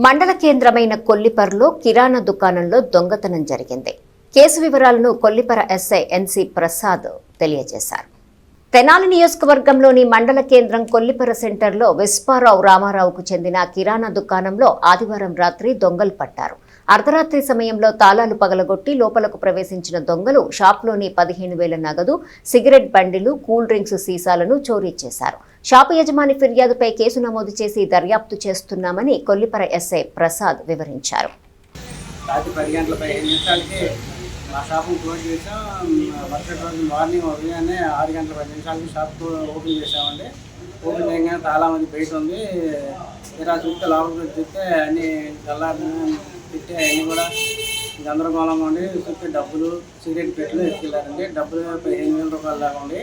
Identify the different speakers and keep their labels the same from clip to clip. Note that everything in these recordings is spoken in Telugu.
Speaker 1: మండల కేంద్రమైన కొల్లిపరలో కిరాణా దుకాణంలో దొంగతనం జరిగింది. కేసు వివరాలను కొల్లిపర ఎస్ఐ ఎన్సి ప్రసాద్ తెలియజేశారు. తెనాలి నియోజకవర్గంలోని మండల కేంద్రం కొల్లిపర సెంటర్లో విశ్వారావు రామారావుకు చెందిన కిరాణా దుకాణంలో ఆదివారం రాత్రి దొంగలు పట్టారు. అర్ధరాత్రి సమయంలో తాళాలు పగలగొట్టి లోపలకు ప్రవేశించిన దొంగలు షాప్లోని 15,000 నగదు, సిగరెట్ బండిలు, కూల్ డ్రింక్స్ సీసాలను చోరీ చేశారు. షాపు యజమాని ఫిర్యాదుపై కేసు నమోదు చేసి దర్యాప్తు చేస్తున్నామని కొల్లిపర ఎస్ఐ ప్రసాద్ వివరించారు.
Speaker 2: మా షాప్ని క్లోజ్ చేసాం. మరుసటి రోజు మార్నింగ్ ఉదయాన్నే 6 గంటల 10 నిమిషాలకి షాప్ ఓపెన్ చేసామండి. ఓపెన్ చేయగానే చాలా మంది బయట ఉంది. ఇలా చూస్తే లోపలికి చూస్తే అన్ని గల్లాలు తిట్టి అన్నీ కూడా గందరగోళంగా ఉండి చూస్తే డబ్బులు, సిగరెట్ పెట్లు ఎత్తుకెళ్ళారండి. డబ్బులు 15,000 రూపాయలు దాకా ఉండి,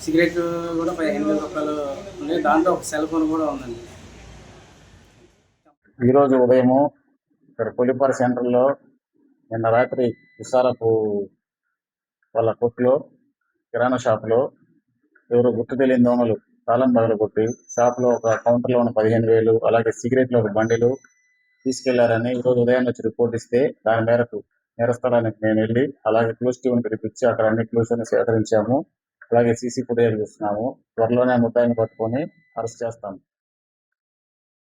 Speaker 2: సిగరెట్ కూడా 15,000 రూపాయలు ఉంది. దాంట్లో ఒక సెల్ ఫోన్ కూడా ఉందండి.
Speaker 3: ఈరోజు ఉదయము ఇక్కడ కొల్లిపర సెంటర్లో నిన్న రాత్రి విశారపు వాళ్ళ కొట్టులో కిరాణా షాపులో ఎవరు గుర్తు తెలియని దొంగలు తాళం పగలగొట్టి షాప్లో ఒక కౌంటర్లో ఉన్న 15,000, అలాగే సిగరెట్లు ఒక బండిలు తీసుకెళ్లారని ఈరోజు ఉదయాన్నే వచ్చి రిపోర్ట్ ఇస్తే దాని మేరకు నేరస్థలానికి మేము వెళ్ళి అలాగే క్లూస్ టీమ్ని పిలిపించి అక్కడ అన్ని క్లూస్ని సేకరించాము. అలాగే సీసీ ఫుటేజ్ చూస్తున్నాము. త్వరలోనే ముద్దాయిని పట్టుకొని అరెస్ట్ చేస్తాము.